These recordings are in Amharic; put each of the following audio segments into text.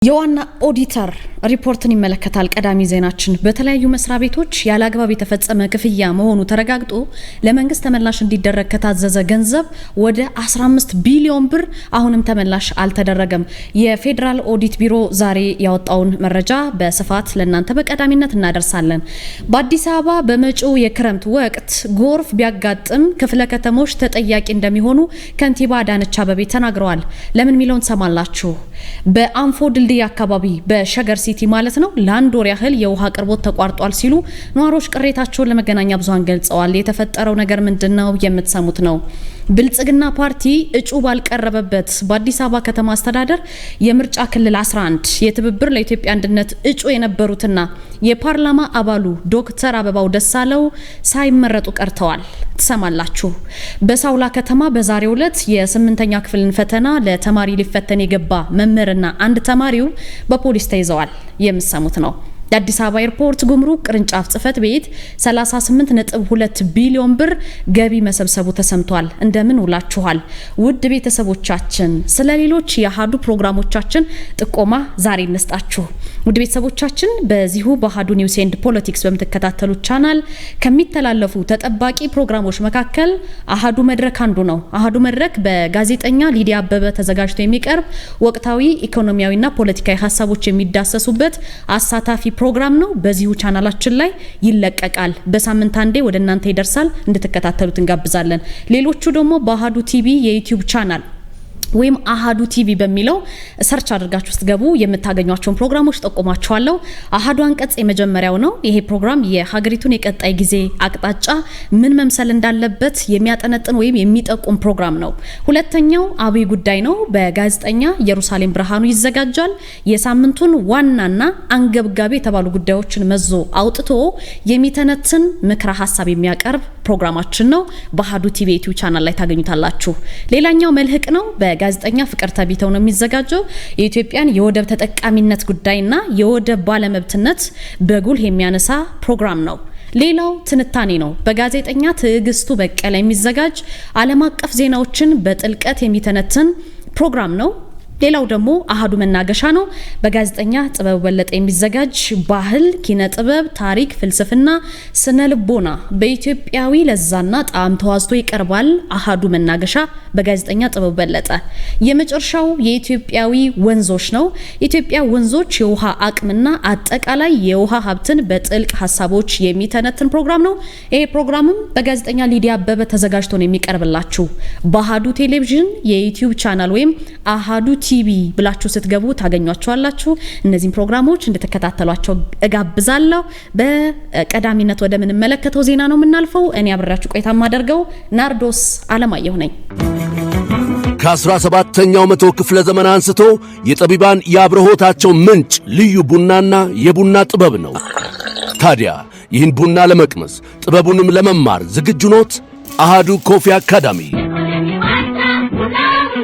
የዋና ኦዲተር ሪፖርትን ይመለከታል። ቀዳሚ ዜናችን በተለያዩ መስሪያ ቤቶች ያለ አግባብ የተፈጸመ ክፍያ መሆኑ ተረጋግጦ ለመንግስት ተመላሽ እንዲደረግ ከታዘዘ ገንዘብ ወደ 15 ቢሊዮን ብር አሁንም ተመላሽ አልተደረገም። የፌዴራል ኦዲት ቢሮ ዛሬ ያወጣውን መረጃ በስፋት ለእናንተ በቀዳሚነት እናደርሳለን። በአዲስ አበባ በመጪው የክረምት ወቅት ጎርፍ ቢያጋጥም ክፍለ ከተሞች ተጠያቂ እንደሚሆኑ ከንቲባ አዳነች አቤቤ ተናግረዋል። ለምን ሚሊዮን ሰማላችሁ? በአንፎ ድልድይ አካባቢ በሸገር ሲቲ ማለት ነው ለአንድ ወር ያህል የውሃ አቅርቦት ተቋርጧል ሲሉ ነዋሪዎች ቅሬታቸውን ለመገናኛ ብዙሃን ገልጸዋል። የተፈጠረው ነገር ምንድነው? የምትሰሙት ነው። ብልጽግና ፓርቲ እጩ ባልቀረበበት በአዲስ አበባ ከተማ አስተዳደር የምርጫ ክልል 11 የትብብር ለኢትዮጵያ አንድነት እጩ የነበሩትና የፓርላማ አባሉ ዶክተር አበባው ደሳለው ሳይመረጡ ቀርተዋል። ትሰማላችሁ። በሳውላ ከተማ በዛሬው ዕለት የ8ኛ ክፍልን ፈተና ለተማሪ ሊፈተን የገባ መምህርና አንድ ተማሪው በፖሊስ ተይዘዋል። የምትሰሙት ነው። የአዲስ አበባ ኤርፖርት ጉምሩክ ቅርንጫፍ ጽህፈት ቤት 38.2 ቢሊዮን ብር ገቢ መሰብሰቡ ተሰምቷል። እንደምን ውላችኋል ውድ ቤተሰቦቻችን። ስለሌሎች የአሃዱ ፕሮግራሞቻችን ጥቆማ ዛሬ እንስጣችሁ። ውድ ቤተሰቦቻችን በዚሁ በአሃዱ ኒውስ ኤንድ ፖለቲክስ በምትከታተሉ ቻናል ከሚተላለፉ ተጠባቂ ፕሮግራሞች መካከል አሃዱ መድረክ አንዱ ነው። አሃዱ መድረክ በጋዜጠኛ ሊዲያ አበበ ተዘጋጅቶ የሚቀርብ ወቅታዊ ኢኮኖሚያዊና ፖለቲካዊ ሀሳቦች የሚዳሰሱበት አሳታፊ ፕሮግራም ነው። በዚሁ ቻናላችን ላይ ይለቀቃል። በሳምንት አንዴ ወደ እናንተ ይደርሳል። እንድትከታተሉት እንጋብዛለን። ሌሎቹ ደግሞ በአሃዱ ቲቪ የዩቲዩብ ቻናል ወይም አሃዱ ቲቪ በሚለው ሰርች አድርጋችሁ ስትገቡ የምታገኟቸውን ፕሮግራሞች ጠቁማችኋለሁ። አሃዱ አንቀጽ የመጀመሪያው ነው። ይሄ ፕሮግራም የሀገሪቱን የቀጣይ ጊዜ አቅጣጫ ምን መምሰል እንዳለበት የሚያጠነጥን ወይም የሚጠቁም ፕሮግራም ነው። ሁለተኛው አብይ ጉዳይ ነው። በጋዜጠኛ ኢየሩሳሌም ብርሃኑ ይዘጋጃል። የሳምንቱን ዋናና አንገብጋቢ የተባሉ ጉዳዮችን መዞ አውጥቶ የሚተነትን ምክረ ሀሳብ የሚያቀርብ ፕሮግራማችን ነው። በአሃዱ ቲቪ ዩቲዩብ ቻናል ላይ ታገኙታላችሁ። ሌላኛው መልህቅ ነው። ጋዜጠኛ ፍቅር ተቢተው ነው የሚዘጋጀው። የኢትዮጵያን የወደብ ተጠቃሚነት ጉዳይና የወደብ ባለመብትነት በጉልህ የሚያነሳ ፕሮግራም ነው። ሌላው ትንታኔ ነው። በጋዜጠኛ ትዕግስቱ በቀለ የሚዘጋጅ ዓለም አቀፍ ዜናዎችን በጥልቀት የሚተነትን ፕሮግራም ነው። ሌላው ደግሞ አሃዱ መናገሻ ነው። በጋዜጠኛ ጥበብ በለጠ የሚዘጋጅ ባህል፣ ኪነ ጥበብ፣ ታሪክ፣ ፍልስፍና፣ ስነ ልቦና በኢትዮጵያዊ ለዛና ጣዕም ተዋዝቶ ይቀርባል። አሃዱ መናገሻ በጋዜጠኛ ጥበብ በለጠ። የመጨረሻው የኢትዮጵያዊ ወንዞች ነው። ኢትዮጵያ ወንዞች የውሃ አቅምና አጠቃላይ የውሃ ሀብትን በጥልቅ ሀሳቦች የሚተነትን ፕሮግራም ነው። ይሄ ፕሮግራምም በጋዜጠኛ ሊዲያ አበበ ተዘጋጅቶ ነው የሚቀርብላችሁ። በአሃዱ ቴሌቪዥን የዩቲዩብ ቻናል ወይም አሃዱ ቲቪ ብላችሁ ስትገቡ ታገኟቸዋላችሁ። እነዚህን ፕሮግራሞች እንድትከታተሏቸው እጋብዛለሁ። በቀዳሚነት ወደ ምን መለከተው ዜና ነው የምናልፈው። እኔ አብራችሁ ቆይታ ማደርገው ናርዶስ አለማየሁ ነኝ። ከ17ኛው መቶ ክፍለ ዘመን አንስቶ የጠቢባን የአብርሆታቸው ምንጭ ልዩ ቡናና የቡና ጥበብ ነው። ታዲያ ይህን ቡና ለመቅመስ ጥበቡንም ለመማር ዝግጁ ኖት? አሃዱ ኮፊ አካዳሚ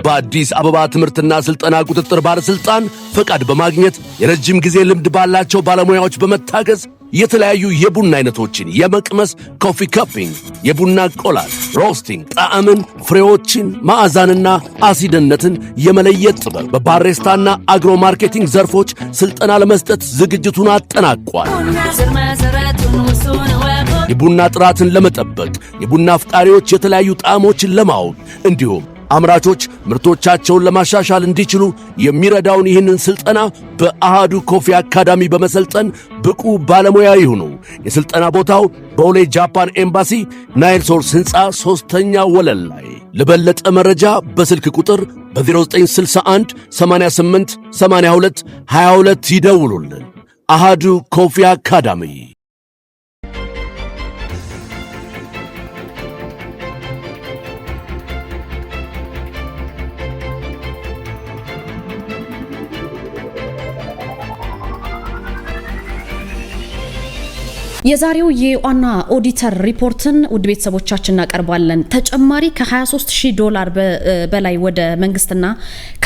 በአዲስ አበባ ትምህርትና ስልጠና ቁጥጥር ባለስልጣን ፈቃድ በማግኘት የረጅም ጊዜ ልምድ ባላቸው ባለሙያዎች በመታገዝ የተለያዩ የቡና አይነቶችን የመቅመስ ኮፊ ካፒንግ፣ የቡና ቆላል፣ ሮስቲንግ፣ ጣዕምን፣ ፍሬዎችን፣ ማዕዛንና አሲድነትን የመለየት ጥበብ በባሬስታና አግሮ ማርኬቲንግ ዘርፎች ስልጠና ለመስጠት ዝግጅቱን አጠናቋል። የቡና ጥራትን ለመጠበቅ የቡና አፍቃሪዎች የተለያዩ ጣዕሞችን ለማወቅ እንዲሁም አምራቾች ምርቶቻቸውን ለማሻሻል እንዲችሉ የሚረዳውን ይህንን ስልጠና በአሃዱ ኮፊ አካዳሚ በመሰልጠን ብቁ ባለሙያ ይሁኑ። የስልጠና ቦታው በቦሌ ጃፓን ኤምባሲ ናይል ሶርስ ህንፃ 3ኛ ወለል ላይ። ለበለጠ መረጃ በስልክ ቁጥር በ0961 88 82 22 ይደውሉልን። አሃዱ ኮፊ አካዳሚ። የዛሬው የዋና ኦዲተር ሪፖርትን ውድ ቤተሰቦቻችን እናቀርባለን። ተጨማሪ $23,000 በላይ ወደ መንግስትና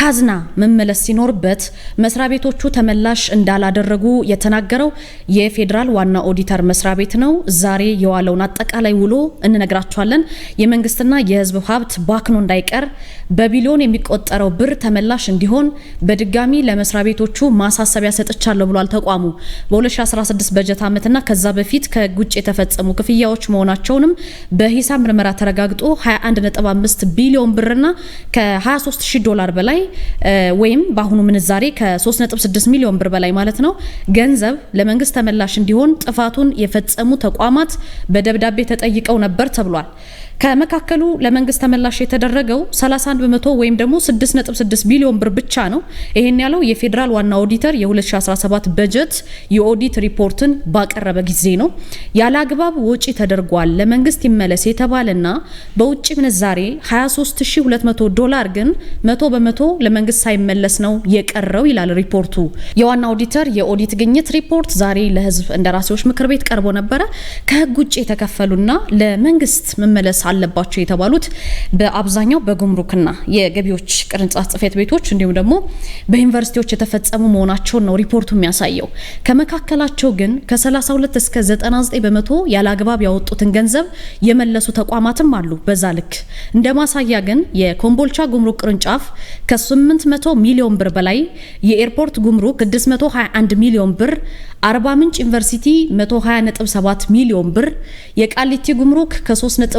ካዝና መመለስ ሲኖርበት መስሪያ ቤቶቹ ተመላሽ እንዳላደረጉ የተናገረው የፌዴራል ዋና ኦዲተር መስሪያ ቤት ነው። ዛሬ የዋለውን አጠቃላይ ውሎ እንነግራችኋለን። የመንግስትና የህዝብ ሀብት ባክኖ እንዳይቀር በቢሊዮን የሚቆጠረው ብር ተመላሽ እንዲሆን በድጋሚ ለመስሪያ ቤቶቹ ማሳሰቢያ ሰጥቻለሁ ብሏል ተቋሙ። በ2016 በጀት ዓመትና ከዛ በፊት ከጉጭ የተፈጸሙ ክፍያዎች መሆናቸውንም በሂሳብ ምርመራ ተረጋግጦ 21.5 ቢሊዮን ብርና ከ$23,000 በላይ ወይም በአሁኑ ምንዛሬ ከ3.6 ሚሊዮን ብር በላይ ማለት ነው ገንዘብ ለመንግስት ተመላሽ እንዲሆን ጥፋቱን የፈጸሙ ተቋማት በደብዳቤ ተጠይቀው ነበር ተብሏል። ከመካከሉ ለመንግስት ተመላሽ የተደረገው 31 በመቶ ወይም ደግሞ 6.6 ቢሊዮን ብር ብቻ ነው። ይሄን ያለው የፌዴራል ዋና ኦዲተር የ2017 በጀት የኦዲት ሪፖርትን ባቀረበ ጊዜ ነው። ያለ አግባብ ወጪ ተደርጓል ለመንግስት ይመለስ የተባለና በውጭ ምንዛሬ $23,200 ግን 100 በመቶ ለመንግስት ሳይመለስ ነው የቀረው ይላል ሪፖርቱ። የዋና ኦዲተር የኦዲት ግኝት ሪፖርት ዛሬ ለህዝብ እንደራሴዎች ምክር ቤት ቀርቦ ነበረ። ከህግ ውጭ የተከፈሉና ለመንግስት መመለስ አለባቸው የተባሉት በአብዛኛው በጉምሩክና የገቢዎች ቅርንጫፍ ጽሕፈት ቤቶች እንዲሁም ደግሞ በዩኒቨርሲቲዎች የተፈጸሙ መሆናቸውን ነው ሪፖርቱ የሚያሳየው። ከመካከላቸው ግን ከ32 እስከ 99 በመቶ ያለ አግባብ ያወጡትን ገንዘብ የመለሱ ተቋማትም አሉ። በዛ ልክ እንደ ማሳያ ግን የኮምቦልቻ ጉምሩክ ቅርንጫፍ ከ800 ሚሊዮን ብር በላይ፣ የኤርፖርት ጉምሩክ 621 ሚሊዮን ብር፣ አርባ ምንጭ ዩኒቨርሲቲ 120.7 ሚሊዮን ብር፣ የቃሊቲ ጉምሩክ ከ3.2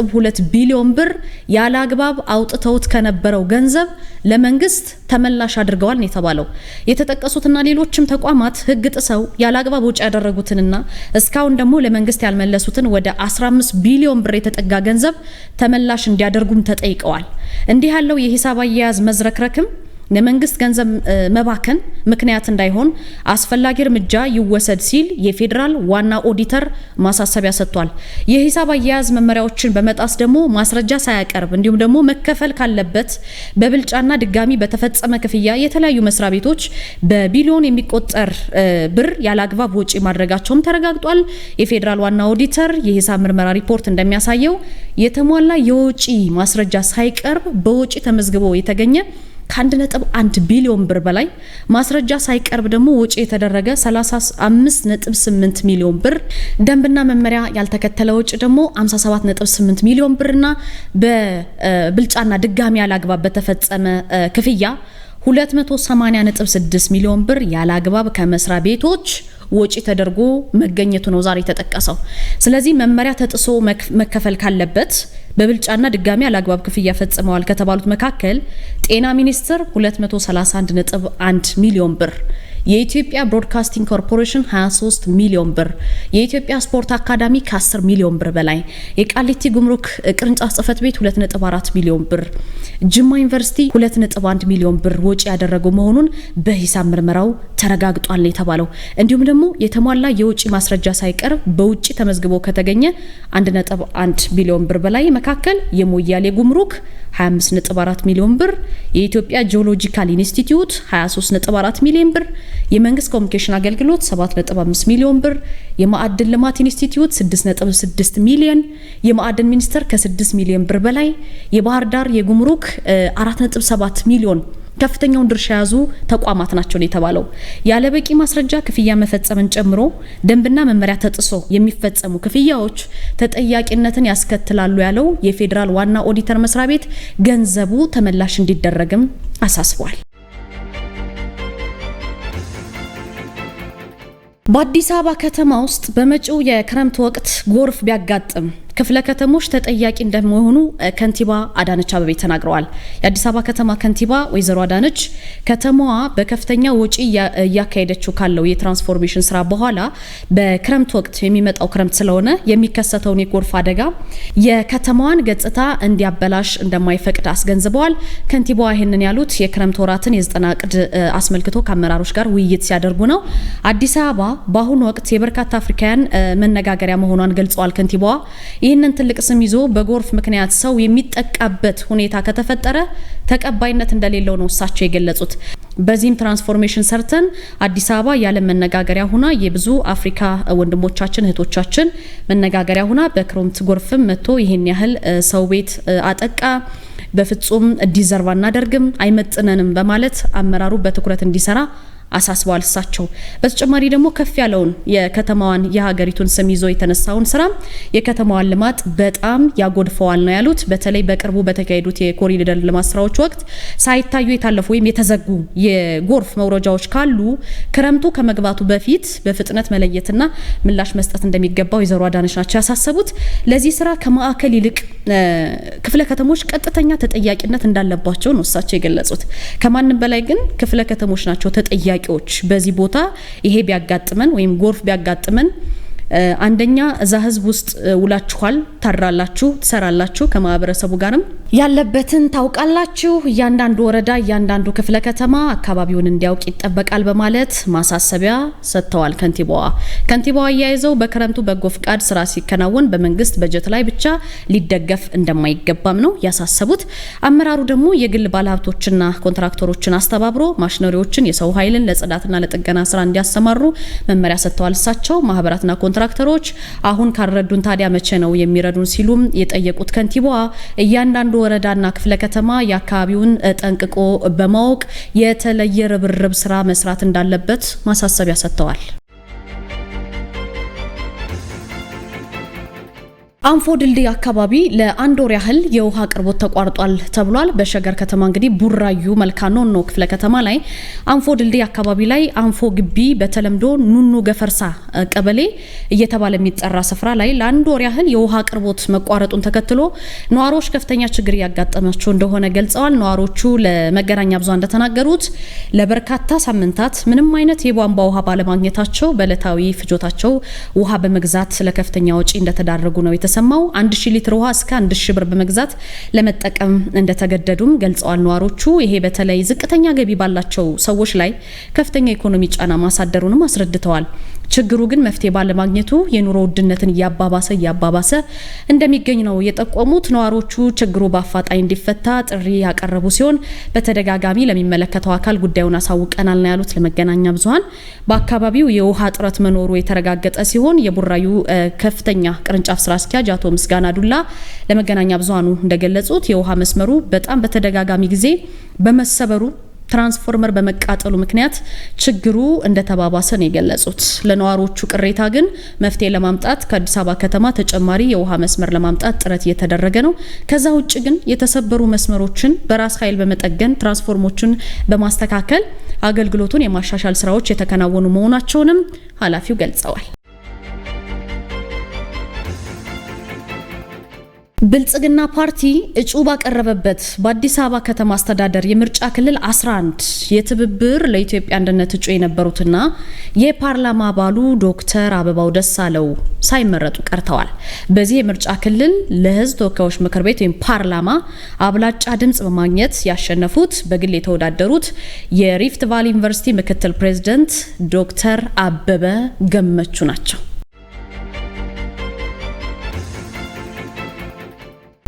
ቢሊዮን ብር ያለ አግባብ አውጥተውት ከነበረው ገንዘብ ለመንግስት ተመላሽ አድርገዋል ነው የተባለው። የተጠቀሱትና ሌሎችም ተቋማት ህግ ጥሰው ያለ አግባብ ወጪ ያደረጉትንና እስካሁን ደግሞ ለመንግስት ያልመለሱትን ወደ 15 ቢሊዮን ብር የተጠጋ ገንዘብ ተመላሽ እንዲያደርጉም ተጠይቀዋል። እንዲህ ያለው የሂሳብ አያያዝ መዝረክረክም ለመንግስት ገንዘብ መባከን ምክንያት እንዳይሆን አስፈላጊ እርምጃ ይወሰድ ሲል የፌዴራል ዋና ኦዲተር ማሳሰቢያ ሰጥቷል። የሂሳብ አያያዝ መመሪያዎችን በመጣስ ደግሞ ማስረጃ ሳያቀርብ እንዲሁም ደግሞ መከፈል ካለበት በብልጫና ድጋሚ በተፈጸመ ክፍያ የተለያዩ መስሪያ ቤቶች በቢሊዮን የሚቆጠር ብር ያለ አግባብ ወጪ ማድረጋቸውም ተረጋግጧል። የፌዴራል ዋና ኦዲተር የሂሳብ ምርመራ ሪፖርት እንደሚያሳየው የተሟላ የወጪ ማስረጃ ሳይቀርብ በወጪ ተመዝግቦ የተገኘ ከ1.1 ቢሊዮን ብር በላይ ማስረጃ ሳይቀርብ ደግሞ ወጪ የተደረገ 35.8 ሚሊዮን ብር፣ ደንብና መመሪያ ያልተከተለ ወጪ ደግሞ 57.8 ሚሊዮን ብርና በብልጫና ድጋሚ ያላግባብ በተፈጸመ ክፍያ 280.6 ሚሊዮን ብር ያላግባብ ከመስሪያ ቤቶች ወጪ ተደርጎ መገኘቱ ነው ዛሬ ተጠቀሰው። ስለዚህ መመሪያ ተጥሶ መከፈል ካለበት በብልጫና ድጋሚ ያላግባብ ክፍያ ፈጽመዋል ከተባሉት መካከል ጤና ሚኒስቴር 231.1 ሚሊዮን ብር፣ የኢትዮጵያ ብሮድካስቲንግ ኮርፖሬሽን 23 ሚሊዮን ብር፣ የኢትዮጵያ ስፖርት አካዳሚ ከ10 ሚሊዮን ብር በላይ፣ የቃሊቲ ጉምሩክ ቅርንጫፍ ጽሕፈት ቤት 2.4 ሚሊዮን ብር፣ ጅማ ዩኒቨርሲቲ 2.1 ሚሊዮን ብር ወጪ ያደረጉ መሆኑን በሂሳብ ምርመራው ተረጋግጧል የተባለው። እንዲሁም ደግሞ የተሟላ የውጪ ማስረጃ ሳይቀርብ በውጪ ተመዝግቦ ከተገኘ 1.1 ቢሊዮን ብር በላይ መካከል የሞያሌ ጉምሩክ 25.4 ሚሊዮን ብር፣ የኢትዮጵያ ጂኦሎጂካል ኢንስቲትዩት 23.4 ሚሊዮን ብር፣ የመንግስት ኮሙኒኬሽን አገልግሎት 7.5 ሚሊዮን ብር፣ የማዕድን ልማት ኢንስቲትዩት 6.6 ሚሊዮን፣ የማዕድን ሚኒስቴር ከ6 ሚሊዮን ብር በላይ፣ የባህር ዳር የጉምሩክ 4.7 ሚሊዮን ከፍተኛውን ድርሻ ያዙ ተቋማት ናቸው የተባለው። ያለ በቂ ማስረጃ ክፍያ መፈጸምን ጨምሮ ደንብና መመሪያ ተጥሶ የሚፈጸሙ ክፍያዎች ተጠያቂነትን ያስከትላሉ ያለው የፌዴራል ዋና ኦዲተር መስሪያ ቤት ገንዘቡ ተመላሽ እንዲደረግም አሳስቧል። በአዲስ አበባ ከተማ ውስጥ በመጪው የክረምት ወቅት ጎርፍ ቢያጋጥም ክፍለ ከተሞች ተጠያቂ እንደሚሆኑ ከንቲባ አዳነች አቤቤ ተናግረዋል። የአዲስ አበባ ከተማ ከንቲባ ወይዘሮ አዳነች ከተማዋ በከፍተኛ ወጪ እያካሄደችው ካለው የትራንስፎርሜሽን ስራ በኋላ በክረምት ወቅት የሚመጣው ክረምት ስለሆነ የሚከሰተውን የጎርፍ አደጋ የከተማዋን ገጽታ እንዲያበላሽ እንደማይፈቅድ አስገንዝበዋል። ከንቲባዋ ይህንን ያሉት የክረምት ወራትን የዘጠና ዕቅድ አስመልክቶ ከአመራሮች ጋር ውይይት ሲያደርጉ ነው። አዲስ አበባ በአሁኑ ወቅት የበርካታ አፍሪካውያን መነጋገሪያ መሆኗን ገልጸዋል። ከንቲባዋ ይህንን ትልቅ ስም ይዞ በጎርፍ ምክንያት ሰው የሚጠቃበት ሁኔታ ከተፈጠረ ተቀባይነት እንደሌለው ነው እሳቸው የገለጹት። በዚህም ትራንስፎርሜሽን ሰርተን አዲስ አበባ ያለ መነጋገሪያ ሆና የብዙ አፍሪካ ወንድሞቻችን እህቶቻችን መነጋገሪያ ሆና በክረምት ጎርፍም መጥቶ ይሄን ያህል ሰው ቤት አጠቃ በፍጹም ዲዘርቭ አናደርግም አይመጥነንም በማለት አመራሩ በትኩረት እንዲሰራ አሳስበዋል። እሳቸው በተጨማሪ ደግሞ ከፍ ያለውን የከተማዋን የሀገሪቱን ስም ይዞ የተነሳውን ስራ የከተማዋን ልማት በጣም ያጎድፈዋል ነው ያሉት። በተለይ በቅርቡ በተካሄዱት የኮሪደር ልማት ስራዎች ወቅት ሳይታዩ የታለፉ ወይም የተዘጉ የጎርፍ መውረጃዎች ካሉ ክረምቱ ከመግባቱ በፊት በፍጥነት መለየትና ምላሽ መስጠት እንደሚገባው ወይዘሮ አዳነች ናቸው ያሳሰቡት። ለዚህ ስራ ከማዕከል ይልቅ ክፍለ ከተሞች ቀጥተኛ ተጠያቂነት እንዳለባቸው ነው እሳቸው የገለጹት። ከማንም በላይ ግን ክፍለ ከተሞች ናቸው ተጠያቂ በዚህ ቦታ ይሄ ቢያጋጥመን ወይም ጎርፍ ቢያጋጥመን አንደኛ እዛ ህዝብ ውስጥ ውላችኋል፣ ታድራላችሁ፣ ትሰራላችሁ፣ ከማህበረሰቡ ጋርም ያለበትን ታውቃላችሁ። እያንዳንዱ ወረዳ እያንዳንዱ ክፍለ ከተማ አካባቢውን እንዲያውቅ ይጠበቃል በማለት ማሳሰቢያ ሰጥተዋል ከንቲባዋ አያይዘው በክረምቱ በጎ ፍቃድ ስራ ሲከናወን በመንግስት በጀት ላይ ብቻ ሊደገፍ እንደማይገባም ነው ያሳሰቡት። አመራሩ ደግሞ የግል ባለሀብቶችና ኮንትራክተሮችን አስተባብሮ ማሽነሪዎችን የሰው ኃይልን ለጽዳትና ለጥገና ስራ እንዲያሰማሩ መመሪያ ሰጥተዋል። እሳቸው ማህበራትና ኮንትራክተሮች አሁን ካልረዱን ታዲያ መቼ ነው የሚረዱን ሲሉም የጠየቁት ከንቲባዋ እያንዳንዱ ወረዳና ክፍለ ከተማ የአካባቢውን ጠንቅቆ በማወቅ የተለየ ርብርብ ስራ መስራት እንዳለበት ማሳሰቢያ ሰጥተዋል። አንፎ ድልድይ አካባቢ ለአንድ ወር ያህል የውሃ አቅርቦት ተቋርጧል ተብሏል። በሸገር ከተማ እንግዲህ ቡራዩ መልካኖ ክፍለ ከተማ ላይ አንፎ ድልድይ አካባቢ ላይ አንፎ ግቢ በተለምዶ ኑኑ ገፈርሳ ቀበሌ እየተባለ የሚጠራ ስፍራ ላይ ለአንድ ወር ያህል የውሃ አቅርቦት መቋረጡን ተከትሎ ነዋሪዎች ከፍተኛ ችግር ያጋጠማቸው እንደሆነ ገልጸዋል። ነዋሪዎቹ ለመገናኛ ብዙሃን እንደተናገሩት ለበርካታ ሳምንታት ምንም አይነት የቧንቧ ውሃ ባለማግኘታቸው በዕለታዊ ፍጆታቸው ውሃ በመግዛት ለከፍተኛ ወጪ እንደተዳረጉ ነው ሰማው 1000 ሊትር ውሃ እስከ 1000 ብር በመግዛት ለመጠቀም እንደተገደዱም ገልጸዋል። ነዋሪዎቹ ይሄ በተለይ ዝቅተኛ ገቢ ባላቸው ሰዎች ላይ ከፍተኛ ኢኮኖሚ ጫና ማሳደሩንም አስረድተዋል። ችግሩ ግን መፍትሄ ባለማግኘቱ የኑሮ ውድነትን እያባባሰ እንደሚገኝ ነው የጠቆሙት። ነዋሪዎቹ ችግሩ በአፋጣኝ እንዲፈታ ጥሪ ያቀረቡ ሲሆን በተደጋጋሚ ለሚመለከተው አካል ጉዳዩን አሳውቀናል ነው ያሉት ለመገናኛ ብዙሃን። በአካባቢው የውሃ እጥረት መኖሩ የተረጋገጠ ሲሆን የቡራዩ ከፍተኛ ቅርንጫፍ ስራ አስኪያጅ አቶ ምስጋና ዱላ ለመገናኛ ብዙሃኑ እንደገለጹት የውሃ መስመሩ በጣም በተደጋጋሚ ጊዜ በመሰበሩ ትራንስፎርመር በመቃጠሉ ምክንያት ችግሩ እንደተባባሰ ነው የገለጹት። ለነዋሪዎቹ ቅሬታ ግን መፍትሄ ለማምጣት ከአዲስ አበባ ከተማ ተጨማሪ የውሃ መስመር ለማምጣት ጥረት እየተደረገ ነው። ከዛ ውጭ ግን የተሰበሩ መስመሮችን በራስ ኃይል በመጠገን ትራንስፎርሞችን በማስተካከል አገልግሎቱን የማሻሻል ስራዎች የተከናወኑ መሆናቸውንም ኃላፊው ገልጸዋል። ብልጽግና ፓርቲ እጩ ባቀረበበት በአዲስ አበባ ከተማ አስተዳደር የምርጫ ክልል 11 የትብብር ለኢትዮጵያ አንድነት እጩ የነበሩትና የፓርላማ አባሉ ዶክተር አበባው ደሳለው ሳይመረጡ ቀርተዋል። በዚህ የምርጫ ክልል ለሕዝብ ተወካዮች ምክር ቤት ወይም ፓርላማ አብላጫ ድምጽ በማግኘት ያሸነፉት በግል የተወዳደሩት የሪፍት ቫሊ ዩኒቨርሲቲ ምክትል ፕሬዝዳንት ዶክተር አበበ ገመቹ ናቸው።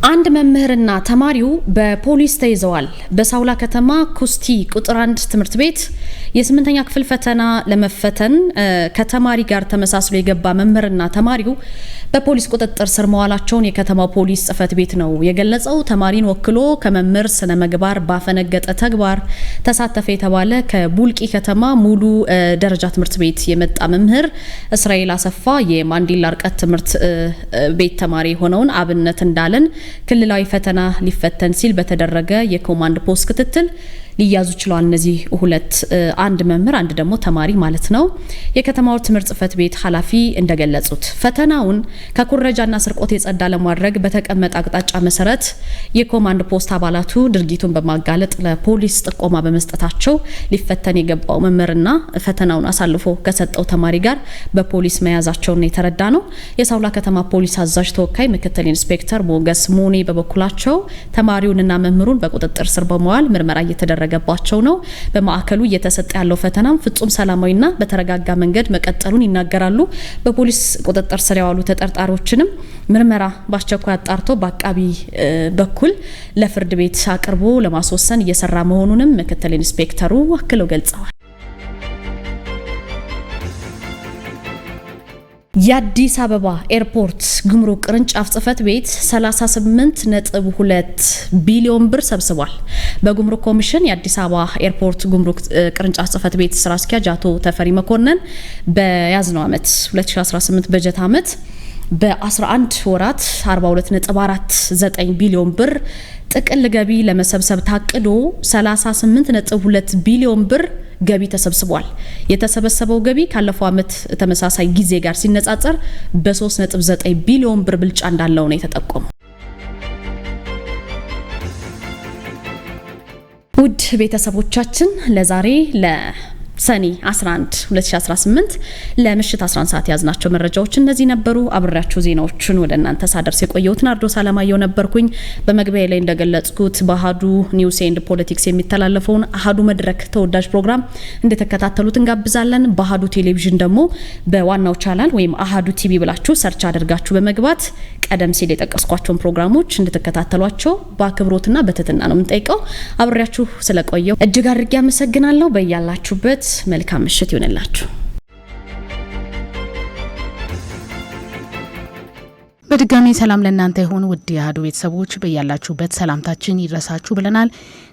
አንድ መምህርና ተማሪው በፖሊስ ተይዘዋል። በሳውላ ከተማ ኩስቲ ቁጥር 1 ትምህርት ቤት የ8ኛ ክፍል ፈተና ለመፈተን ከተማሪ ጋር ተመሳስሎ የገባ መምህርና ተማሪው በፖሊስ ቁጥጥር ስር መዋላቸውን የከተማው ፖሊስ ጽፈት ቤት ነው የገለጸው። ተማሪን ወክሎ ከመምህር ስነ ምግባር ባፈነገጠ ተግባር ተሳተፈ የተባለ ከቡልቂ ከተማ ሙሉ ደረጃ ትምህርት ቤት የመጣ መምህር እስራኤል አሰፋ የማንዲላ ርቀት ትምህርት ቤት ተማሪ ሆነውን አብነት እንዳለን ክልላዊ ፈተና ሊፈተን ሲል በተደረገ የኮማንድ ፖስት ክትትል ሊያዙ ችለዋል። እነዚህ ሁለት አንድ መምህር አንድ ደግሞ ተማሪ ማለት ነው። የከተማው ትምህርት ጽፈት ቤት ኃላፊ እንደገለጹት ፈተናውን ከኩረጃና ስርቆት የጸዳ ለማድረግ በተቀመጠ አቅጣጫ መሰረት የኮማንድ ፖስት አባላቱ ድርጊቱን በማጋለጥ ለፖሊስ ጥቆማ በመስጠታቸው ሊፈተን የገባው መምህርና ፈተናውን አሳልፎ ከሰጠው ተማሪ ጋር በፖሊስ መያዛቸውን የተረዳ ነው። የሳውላ ከተማ ፖሊስ አዛዥ ተወካይ ምክትል ኢንስፔክተር ሞገስ ሞኔ በበኩላቸው ተማሪውንና መምህሩን በቁጥጥር ስር በመዋል ምርመራ እየተደረገ እየተደረገባቸው ነው። በማዕከሉ እየተሰጠ ያለው ፈተናም ፍጹም ሰላማዊና በተረጋጋ መንገድ መቀጠሉን ይናገራሉ። በፖሊስ ቁጥጥር ስር ያዋሉ ተጠርጣሪዎችንም ምርመራ በአስቸኳይ አጣርቶ በአቃቢ በኩል ለፍርድ ቤት አቅርቦ ለማስወሰን እየሰራ መሆኑንም ምክትል ኢንስፔክተሩ አክለው ገልጸዋል። የአዲስ አበባ ኤርፖርት ጉምሩክ ቅርንጫፍ ጽህፈት ቤት 38.2 ቢሊዮን ብር ሰብስቧል። በጉምሩክ ኮሚሽን የአዲስ አበባ ኤርፖርት ጉምሩክ ቅርንጫፍ ጽህፈት ቤት ስራ አስኪያጅ አቶ ተፈሪ መኮንን በያዝነው ዓመት 2018 በጀት ዓመት በ11 ወራት 42.49 ቢሊዮን ብር ጥቅል ገቢ ለመሰብሰብ ታቅዶ 38.2 ቢሊዮን ብር ገቢ ተሰብስቧል። የተሰበሰበው ገቢ ካለፈው ዓመት ተመሳሳይ ጊዜ ጋር ሲነጻጸር በ3.9 ቢሊዮን ብር ብልጫ እንዳለው ነው የተጠቆመው። ውድ ቤተሰቦቻችን ለዛሬ ሰኔ 11 2018 ለምሽት 11 ሰዓት ያዝናቸው መረጃዎች እነዚህ ነበሩ። አብራችሁ ዜናዎችን ወደ እናንተ ሳደርስ የቆየሁት ናርዶስ አለማየሁ ነበርኩኝ። በመግቢያ ላይ እንደገለጽኩት በአሃዱ ኒውስ ኤንድ ፖለቲክስ የሚተላለፈውን አሃዱ መድረክ ተወዳጅ ፕሮግራም እንድትከታተሉት እንጋብዛለን። በአሃዱ ቴሌቪዥን ደግሞ በዋናው ቻናል ወይም አሃዱ ቲቪ ብላችሁ ሰርች አድርጋችሁ በመግባት ቀደም ሲል የጠቀስኳቸውን ፕሮግራሞች እንድትከታተሏቸው በአክብሮትና በትህትና ነው የምንጠይቀው። አብራችሁ ስለቆየው እጅግ አድርጌ አመሰግናለሁ። በያላችሁበት መልካም ምሽት ይሁንላችሁ። በድጋሚ ሰላም ለእናንተ ይሁን ውድ የአሃዱ ቤተሰቦች፣ በያላችሁበት ሰላምታችን ይድረሳችሁ ብለናል።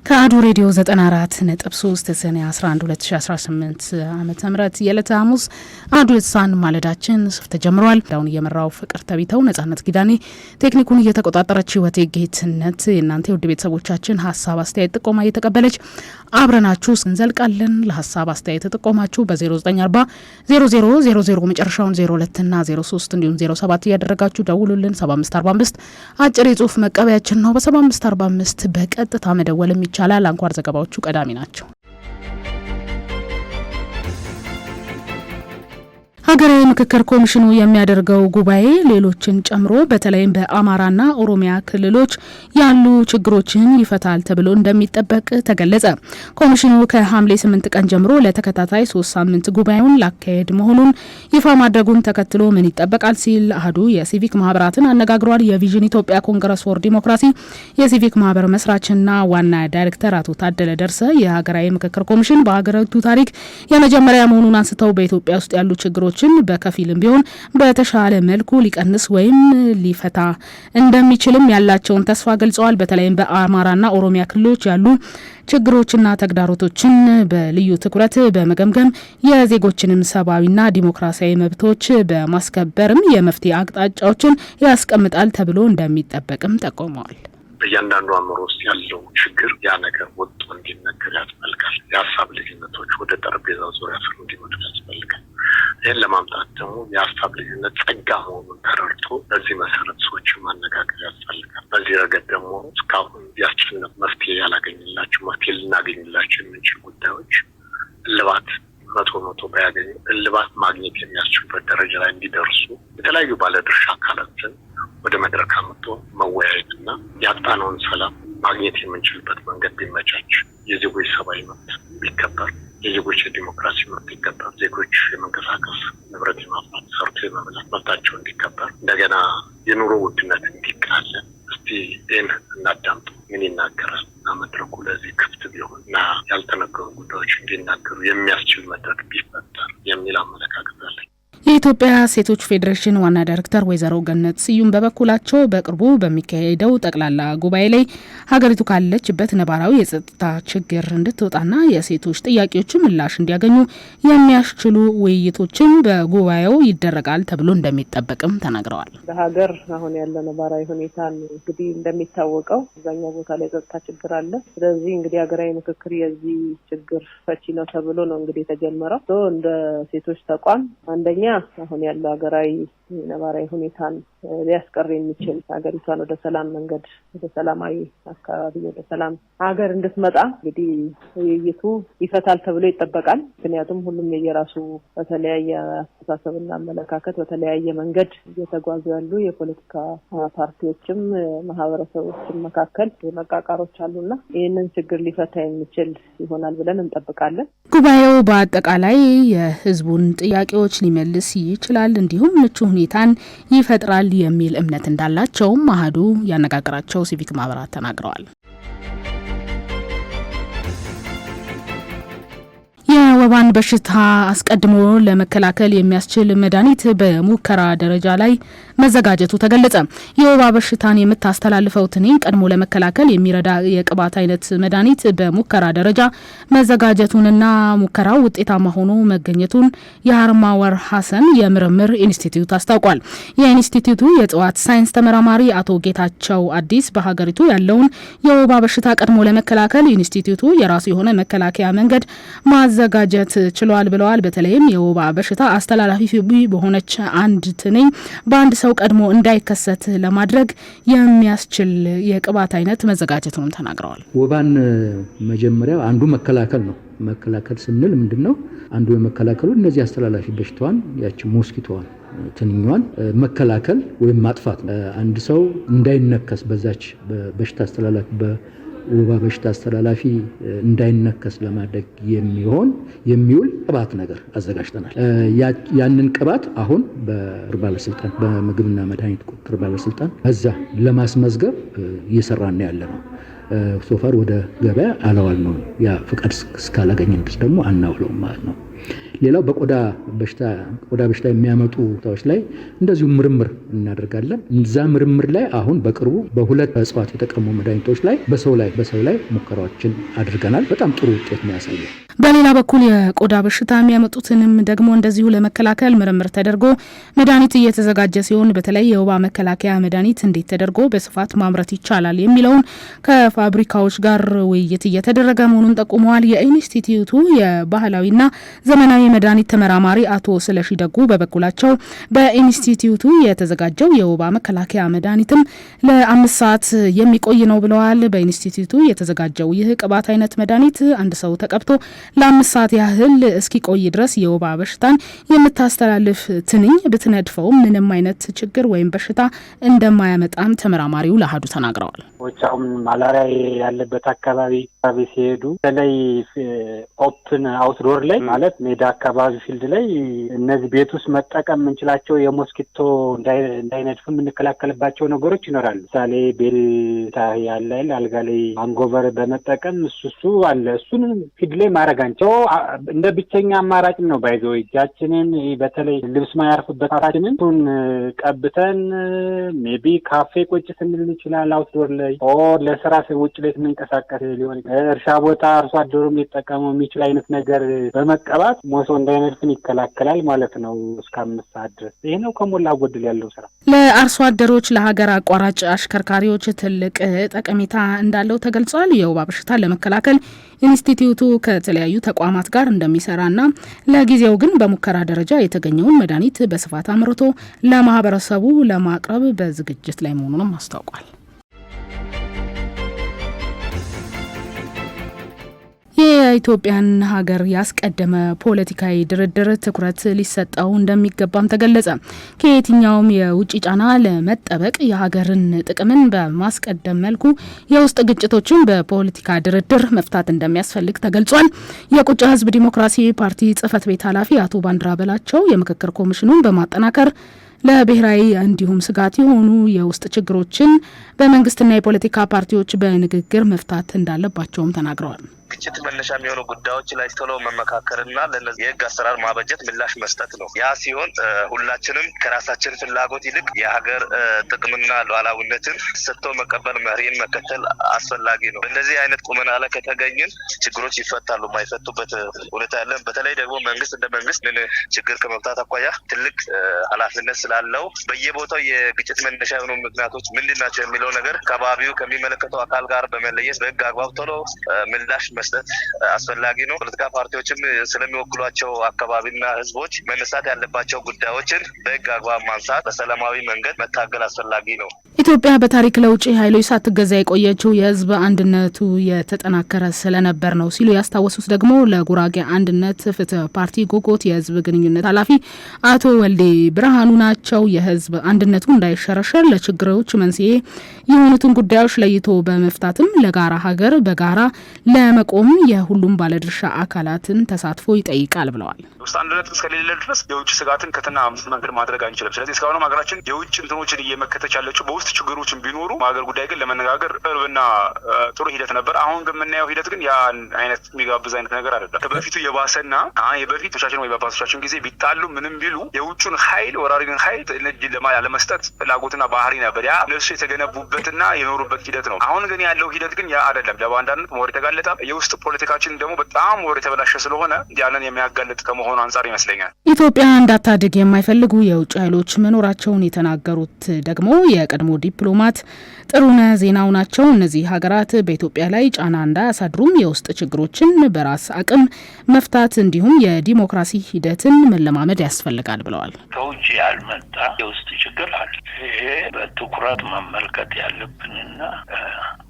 ከአሃዱ ሬዲዮ 94.3 ሰኔ 11 2018 ዓመተ ምህረት የዕለተ ሐሙስ አሃዱ ልሳን ማለዳችን ስፍት ጀምሯል። ዳውን እየመራው ፍቅር ተቢተው ነጻነት ጊዳኔ ቴክኒኩን እየተቆጣጠረች ህይወቴ ጌትነት የእናንተ ውድ ቤተሰቦቻችን ሀሳብ አስተያየት ጥቆማ እየተቀበለች አብረናችሁ እንዘልቃለን። ለሀሳብ አስተያየት ጥቆማችሁ በ0940 0000 መጨረሻውን 02 እና 03 እንዲሁም 07 እያደረጋችሁ ደውሉልን። 7545 አጭር የጽሁፍ መቀበያችን ነው። በ7545 በቀጥታ መደወልም ይቻላል። አንኳር ዘገባዎቹ ቀዳሚ ናቸው። ሀገራዊ ምክክር ኮሚሽኑ የሚያደርገው ጉባኤ ሌሎችን ጨምሮ በተለይም በአማራና ኦሮሚያ ክልሎች ያሉ ችግሮችን ይፈታል ተብሎ እንደሚጠበቅ ተገለጸ። ኮሚሽኑ ከሐምሌ 8 ቀን ጀምሮ ለተከታታይ 3 ሳምንት ጉባኤውን ላካሄድ መሆኑን ይፋ ማድረጉን ተከትሎ ምን ይጠበቃል ሲል አሃዱ የሲቪክ ማህበራትን አነጋግሯል። የቪዥን ኢትዮጵያ ኮንግረስ ፎር ዲሞክራሲ የሲቪክ ማህበር መስራችና ዋና ዳይሬክተር አቶ ታደለ ደርሰ የሀገራዊ ምክክር ኮሚሽን በሀገሪቱ ታሪክ የመጀመሪያ መሆኑን አንስተው በኢትዮጵያ ውስጥ ያሉ ችግሮች በከፊልም ቢሆን በተሻለ መልኩ ሊቀንስ ወይም ሊፈታ እንደሚችልም ያላቸውን ተስፋ ገልጸዋል። በተለይም በአማራና ኦሮሚያ ክልሎች ያሉ ችግሮችና ተግዳሮቶችን በልዩ ትኩረት በመገምገም የዜጎችንም ሰብአዊና ዲሞክራሲያዊ መብቶች በማስከበርም የመፍትሄ አቅጣጫዎችን ያስቀምጣል ተብሎ እንደሚጠበቅም ጠቁመዋል። በእያንዳንዱ አእምሮ ውስጥ ያለው ችግር ያ ነገር ወጥቶ እንዲነገር ያስፈልጋል። የሀሳብ ልዩነቶች ወደ ጠረጴዛ ዙሪያ ስር እንዲመጡ ያስፈልጋል። ይህን ለማምጣት ደግሞ የሀሳብ ልዩነት ጸጋ መሆኑን ተረድቶ በዚህ መሰረት ሰዎችን ማነጋገር ያስፈልጋል። በዚህ ረገድ ደግሞ እስካሁን ያስጨነቁ መፍትሄ ያላገኝላቸው መፍትሄ ልናገኝላቸው የምንችል ጉዳዮች እልባት 100% ባያገኙ እልባት ማግኘት የሚያስችሉበት ደረጃ ላይ እንዲደርሱ የተለያዩ ባለድርሻ አካላትን ወደ መድረክ አምጥቶ መወያየትና ያጣነውን ሰላም ማግኘት የምንችልበት መንገድ ቢመቻች፣ የዜጎች ሰብአዊ መብት ቢከበር፣ የዜጎች የዲሞክራሲ መብት ይከበር፣ ዜጎች የመንቀሳቀስ ንብረት የማፍራት ሰርቶ የመብላት መብታቸው እንዲከበር፣ እንደገና የኑሮ ውድነት እንዲቃለል እስቲ ይህን እናዳምጡ። ምን ይናገራል እና መድረኩ ለዚህ ክፍት ቢሆን እና ያልተነገሩ ጉዳዮች እንዲናገሩ የሚያስችል መድረክ ቢፈጠር የሚል አመለካከት አለኝ። የኢትዮጵያ ሴቶች ፌዴሬሽን ዋና ዳይሬክተር ወይዘሮ ገነት ስዩም በበኩላቸው በቅርቡ በሚካሄደው ጠቅላላ ጉባኤ ላይ ሀገሪቱ ካለችበት ነባራዊ የጸጥታ ችግር እንድትወጣና የሴቶች ጥያቄዎች ምላሽ እንዲያገኙ የሚያስችሉ ውይይቶችን በጉባኤው ይደረጋል ተብሎ እንደሚጠበቅም ተናግረዋል። በሀገር አሁን ያለ ነባራዊ ሁኔታ እንግዲህ እንደሚታወቀው አብዛኛው ቦታ ላይ የጸጥታ ችግር አለ። ስለዚህ እንግዲህ ሀገራዊ ምክክር የዚህ ችግር ፈቺ ነው ተብሎ ነው እንግዲህ የተጀመረው። እንደ ሴቶች ተቋም አንደኛ አሁን ያለው ሀገራዊ ነባራዊ ሁኔታን ሊያስቀር የሚችል ሀገሪቷን ወደ ሰላም መንገድ ወደ ሰላማዊ አካባቢ ወደ ሰላም ሀገር እንድትመጣ እንግዲህ ውይይቱ ይፈታል ተብሎ ይጠበቃል። ምክንያቱም ሁሉም የየራሱ በተለያየ አስተሳሰብና አመለካከት በተለያየ መንገድ እየተጓዙ ያሉ የፖለቲካ ፓርቲዎችም ማህበረሰቦችም መካከል መቃቃሮች አሉና ይህንን ችግር ሊፈታ የሚችል ይሆናል ብለን እንጠብቃለን። ጉባኤው በአጠቃላይ የህዝቡን ጥያቄዎች ሊመልስ ይችላል፣ እንዲሁም ምቹ ሁኔታን ይፈጥራል የሚል እምነት እንዳላቸውም አሃዱ ያነጋገራቸው ሲቪክ ማህበራት ተናግረዋል። የወባን በሽታ አስቀድሞ ለመከላከል የሚያስችል መድኃኒት በሙከራ ደረጃ ላይ መዘጋጀቱ ተገለጸ። የወባ በሽታን የምታስተላልፈው ትንኝ ቀድሞ ለመከላከል የሚረዳ የቅባት አይነት መድኃኒት በሙከራ ደረጃ መዘጋጀቱንና ሙከራው ውጤታማ ሆኖ መገኘቱን የሀርማወር ሐሰን የምርምር ኢንስቲትዩት አስታውቋል። የኢንስቲትዩቱ የእጽዋት ሳይንስ ተመራማሪ አቶ ጌታቸው አዲስ በሀገሪቱ ያለውን የወባ በሽታ ቀድሞ ለመከላከል ኢንስቲትዩቱ የራሱ የሆነ መከላከያ መንገድ ማዘጋጀት ችሏል ብለዋል። በተለይም የወባ በሽታ አስተላላፊ በሆነች አንድ ትንኝ በአንድ ሰው ቀድሞ እንዳይከሰት ለማድረግ የሚያስችል የቅባት አይነት መዘጋጀቱንም ተናግረዋል። ወባን መጀመሪያው አንዱ መከላከል ነው። መከላከል ስንል ምንድነው? አንዱ የመከላከሉ እነዚህ አስተላላፊ በሽታዋን ያቺ ሞስኪቶዋን ትንኛዋን መከላከል ወይም ማጥፋት አንድ ሰው እንዳይነከስ በዛች በሽታ አስተላላፊ ወባ በሽታ አስተላላፊ እንዳይነከስ ለማድረግ የሚውል ቅባት ነገር አዘጋጅተናል። ያንን ቅባት አሁን በባለስልጣን በምግብና መድኃኒት ቁጥጥር ባለስልጣን እዛ ለማስመዝገብ እየሰራን ያለ ነው። ሶፋር ወደ ገበያ አላዋል ነው። ያ ፍቃድ እስካላገኘን ድረስ ደግሞ አናውለውም ማለት ነው። ሌላው በቆዳ በሽታ የሚያመጡ ቦታዎች ላይ እንደዚሁ ምርምር እናደርጋለን። እዛ ምርምር ላይ አሁን በቅርቡ በሁለት እጽዋት የተቀሙ መድኃኒቶች ላይ በሰው ላይ ሙከራዎችን አድርገናል። በጣም ጥሩ ውጤት ነው ያሳየው። በሌላ በኩል የቆዳ በሽታ የሚያመጡትንም ደግሞ እንደዚሁ ለመከላከል ምርምር ተደርጎ መድኃኒት እየተዘጋጀ ሲሆን በተለይ የወባ መከላከያ መድኃኒት እንዴት ተደርጎ በስፋት ማምረት ይቻላል የሚለውን ከፋብሪካዎች ጋር ውይይት እየተደረገ መሆኑን ጠቁመዋል። የኢንስቲትዩቱ የባህላዊና ዘመናዊ መድኃኒት ተመራማሪ አቶ ስለሺ ደጉ በበኩላቸው በኢንስቲትዩቱ የተዘጋጀው የወባ መከላከያ መድኃኒትም ለ5 ሰዓት የሚቆይ ነው ብለዋል። በኢንስቲትዩቱ የተዘጋጀው ይህ ቅባት አይነት መድኃኒት አንድ ሰው ተቀብቶ ለ5 ሰዓት ያህል እስኪቆይ ድረስ የወባ በሽታን የምታስተላልፍ ትንኝ ብትነድፈውም ምንም አይነት ችግር ወይም በሽታ እንደማያመጣም ተመራማሪው ለአሃዱ ተናግረዋል። ወቻውም ማላሪያ ያለበት አካባቢ ሲሄዱ በተለይ ኦፕን አውትዶር ላይ ማለት ሜዳ አካባቢ ፊልድ ላይ እነዚህ ቤት ውስጥ መጠቀም የምንችላቸው የሞስኪቶ እንዳይነድፍ የምንከላከልባቸው ነገሮች ይኖራሉ። ምሳሌ ቤታ ያለ አልጋ ላይ አንጎበር በመጠቀም እሱ አለ። እሱን ፊልድ ላይ ማረጋንቸው እንደ ብቸኛ አማራጭ ነው። ባይዘው እጃችንን በተለይ ልብስ ማያርፍበት አታችንን እሱን ቀብተን ሜቢ ካፌ ቁጭ ስንል ይችላል አውትዶር ላይ ለስራ ውጭ ላይ ስንንቀሳቀስ ሊሆን እርሻ ቦታ አርሶ አደሩም ሊጠቀመው የሚችል አይነት ነገር በመቀባት ሞሶ እንዳይነድፍን ይከላከላል ማለት ነው። እስከ 5 ሰዓት ድረስ ይሄ ነው ከሞላ ጎደል ያለው ስራ። ለአርሶ አደሮች ለሀገር አቋራጭ አሽከርካሪዎች ትልቅ ጠቀሜታ እንዳለው ተገልጿል። የወባ በሽታ ለመከላከል ኢንስቲትዩቱ ከተለያዩ ተቋማት ጋር እንደሚሰራና ለጊዜው ግን በሙከራ ደረጃ የተገኘውን መድኃኒት በስፋት አምርቶ ለማህበረሰቡ ለማቅረብ በዝግጅት ላይ መሆኑንም አስታውቋል። የኢትዮጵያን ሀገር ያስቀደመ ፖለቲካዊ ድርድር ትኩረት ሊሰጠው እንደሚገባም ተገለጸ። ከየትኛውም የውጭ ጫና ለመጠበቅ የሀገርን ጥቅምን በማስቀደም መልኩ የውስጥ ግጭቶችን በፖለቲካ ድርድር መፍታት እንደሚያስፈልግ ተገልጿል። የቁጫ ህዝብ ዲሞክራሲ ፓርቲ ጽህፈት ቤት ኃላፊ አቶ ባንዲራ በላቸው የምክክር ኮሚሽኑን በማጠናከር ለብሔራዊ እንዲሁም ስጋት የሆኑ የውስጥ ችግሮችን በመንግስትና የፖለቲካ ፓርቲዎች በንግግር መፍታት እንዳለባቸውም ተናግረዋል። ግጭት መነሻ የሚሆኑ ጉዳዮች ላይ ቶሎ መመካከርና ለነዚህ የህግ አሰራር ማበጀት ምላሽ መስጠት ነው። ያ ሲሆን ሁላችንም ከራሳችን ፍላጎት ይልቅ የሀገር ጥቅምና ሉዓላዊነትን ሰጥቶ መቀበል መሪን መከተል አስፈላጊ ነው። በእንደዚህ አይነት ቁመና ላይ ከተገኘን ችግሮች ይፈታሉ። የማይፈቱበት ሁኔታ ያለን በተለይ ደግሞ መንግስት እንደ መንግስት ምን ችግር ከመፍታት አኳያ ትልቅ ኃላፊነት ስላለው በየቦታው የግጭት መነሻ የሆኑ ምክንያቶች ምንድን ናቸው የሚለው ነገር ከባቢው ከሚመለከተው አካል ጋር በመለየት በህግ አግባብ ቶሎ ምላሽ መስጠት አስፈላጊ ነው። ፖለቲካ ፓርቲዎችም ስለሚወክሏቸው አካባቢና ህዝቦች መነሳት ያለባቸው ጉዳዮችን በህግ አግባብ ማንሳት፣ በሰላማዊ መንገድ መታገል አስፈላጊ ነው። ኢትዮጵያ በታሪክ ለውጭ ኃይሎች ሳትገዛ የቆየችው የህዝብ አንድነቱ የተጠናከረ ስለነበር ነው ሲሉ ያስታወሱት ደግሞ ለጉራጌ አንድነት ፍትህ ፓርቲ ጎጎት የህዝብ ግንኙነት ኃላፊ አቶ ወልዴ ብርሃኑ ናቸው። የህዝብ አንድነቱ እንዳይሸረሸር ለችግሮች መንስኤ የሆኑትን ጉዳዮች ለይቶ በመፍታትም ለጋራ ሀገር በጋራ ለመቆም የሁሉም ባለድርሻ አካላትን ተሳትፎ ይጠይቃል ብለዋል። ውስጥ አንድነት እስከሌለ ድረስ የውጭ ስጋትን ከትና መንገድ ማድረግ አንችልም። ስለዚህ እስካሁንም ሀገራችን የውጭ እንትኖችን እየመከተች ያለችው በውስጥ ችግሮችን ቢኖሩ ሀገር ጉዳይ ግን ለመነጋገር ቅርብና ጥሩ ሂደት ነበር። አሁን ግን የምናየው ሂደት ግን ያ አይነት የሚጋብዝ አይነት ነገር አይደለም። ከበፊቱ የባሰና የበፊት ቶቻችን ወይ በአባቶቻችን ጊዜ ቢጣሉ ምንም ቢሉ የውጩን ኃይል ወራሪን ኃይል ለመስጠት ፍላጎትና ባህሪ ነበር። ያ እነሱ የተገነቡበትና የኖሩበት ሂደት ነው። አሁን ግን ያለው ሂደት ግን ያ አይደለም። ለባንዳነት ሞር የተጋለጠ የውስጥ ፖለቲካችን ደግሞ በጣም ሞር የተበላሸ ስለሆነ ያንን የሚያጋልጥ ከመሆኑ አንጻር ይመስለኛል። ኢትዮጵያ እንዳታድግ የማይፈልጉ የውጭ ኃይሎች መኖራቸውን የተናገሩት ደግሞ የቀድሞ ዲፕሎማት ጥሩነህ ዜናው ናቸው። እነዚህ ሀገራት በኢትዮጵያ ላይ ጫና እንዳያሳድሩም የውስጥ ችግሮችን በራስ አቅም መፍታት እንዲሁም የዲሞክራሲ ሂደትን መለማመድ ያስፈልጋል ብለዋል። ከውጭ ያልመጣ የውስጥ ችግር አለ። ይሄ በትኩረት መመልከት ያለብንና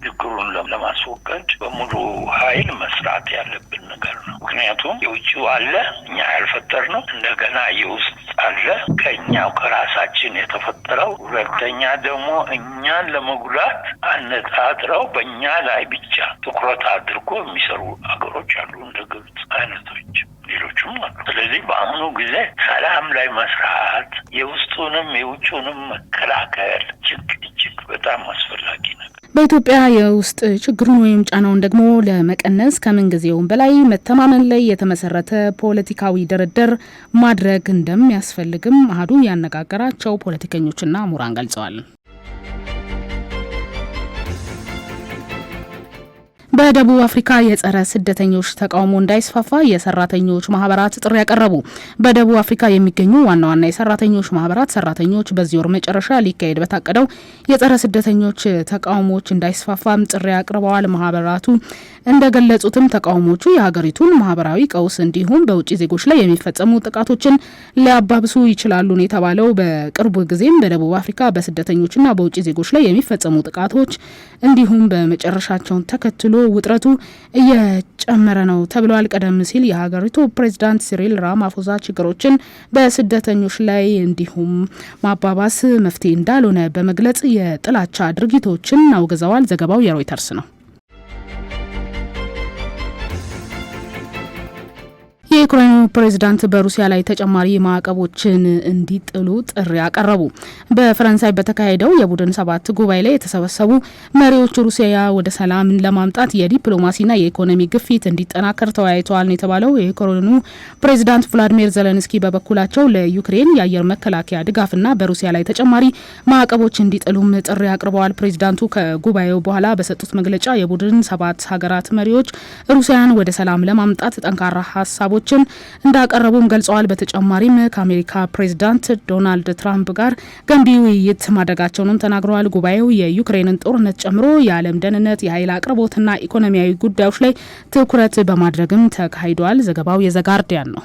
ችግሩን ለማስወገድ በሙሉ ኃይል መስራት ያለብን ነገር ነው። ምክንያቱም የውጭው አለ እኛ ያልፈጠርነው፣ እንደገና የውስጥ አለ ከኛው ከራሳችን የተፈጠረው። ሁለተኛ ደግሞ እኛን ለመጉዳት አነጣጥረው በእኛ ላይ ብቻ ትኩረት አድርጎ የሚሰሩ አገሮች አሉ፣ እንደ ግብጽ አይነቶች፣ ሌሎችም አሉ። ስለዚህ በአሁኑ ጊዜ ሰላም ላይ መስራት፣ የውስጡንም የውጭውንም መከላከል እጅግ በጣም አስፈላጊ ነገር። በኢትዮጵያ የውስጥ ችግሩን ወይም ጫናውን ደግሞ ለመቀነስ ከምንጊዜውም በላይ መተማመን ላይ የተመሰረተ ፖለቲካዊ ድርድር ማድረግ እንደሚያስፈልግም አሃዱ ያነጋገራቸው ፖለቲከኞችና ምሁራን ገልጸዋል። በደቡብ አፍሪካ የጸረ ስደተኞች ተቃውሞ እንዳይስፋፋ የሰራተኞች ማህበራት ጥሪ ያቀረቡ። በደቡብ አፍሪካ የሚገኙ ዋና ዋና የሰራተኞች ማህበራት ሰራተኞች በዚህ ወር መጨረሻ ሊካሄድ በታቀደው የጸረ ስደተኞች ተቃውሞዎች እንዳይስፋፋም ጥሪ አቅርበዋል። ማህበራቱ እንደገለጹትም ተቃውሞቹ የሀገሪቱን ማህበራዊ ቀውስ እንዲሁም በውጭ ዜጎች ላይ የሚፈጸሙ ጥቃቶችን ሊያባብሱ ይችላሉ ነው የተባለው። በቅርቡ ጊዜም በደቡብ አፍሪካ በስደተኞችና በውጭ ዜጎች ላይ የሚፈጸሙ ጥቃቶች እንዲሁም በመጨረሻቸውን ተከትሎ ውጥረቱ እየጨመረ ነው ተብሏል። ቀደም ሲል የሀገሪቱ ፕሬዝዳንት ሲሪል ራማፎዛ ችግሮችን በስደተኞች ላይ እንዲሁም ማባባስ መፍትሄ እንዳልሆነ በመግለጽ የጥላቻ ድርጊቶችን አውግዘዋል። ዘገባው የሮይተርስ ነው። የዩክሬኑ ፕሬዝዳንት በሩሲያ ላይ ተጨማሪ ማዕቀቦችን እንዲጥሉ ጥሪ አቀረቡ። በፈረንሳይ በተካሄደው የቡድን 7 ጉባኤ ላይ የተሰበሰቡ መሪዎች ሩሲያ ወደ ሰላም ለማምጣት የዲፕሎማሲና የኢኮኖሚ ግፊት እንዲጠናከር ተወያይተዋል ነው የተባለው። የዩክሬኑ ፕሬዝዳንት ቭላዲሚር ዜሌንስኪ በበኩላቸው ለዩክሬን የአየር መከላከያ ድጋፍና በሩሲያ ላይ ተጨማሪ ማዕቀቦች እንዲጥሉም ጥሪ አቅርበዋል። ፕሬዝዳንቱ ከጉባኤው በኋላ በሰጡት መግለጫ የቡድን 7 ሀገራት መሪዎች ሩሲያን ወደ ሰላም ለማምጣት ጠንካራ ሀሳቦች እንዳቀረቡም ገልጸዋል። በተጨማሪም ከአሜሪካ ፕሬዝዳንት ዶናልድ ትራምፕ ጋር ገንቢ ውይይት ማድረጋቸውንም ተናግረዋል። ጉባኤው የዩክሬንን ጦርነት ጨምሮ የዓለም ደህንነት፣ የኃይል አቅርቦትና ኢኮኖሚያዊ ጉዳዮች ላይ ትኩረት በማድረግም ተካሂዷል። ዘገባው የዘጋርዲያን ነው።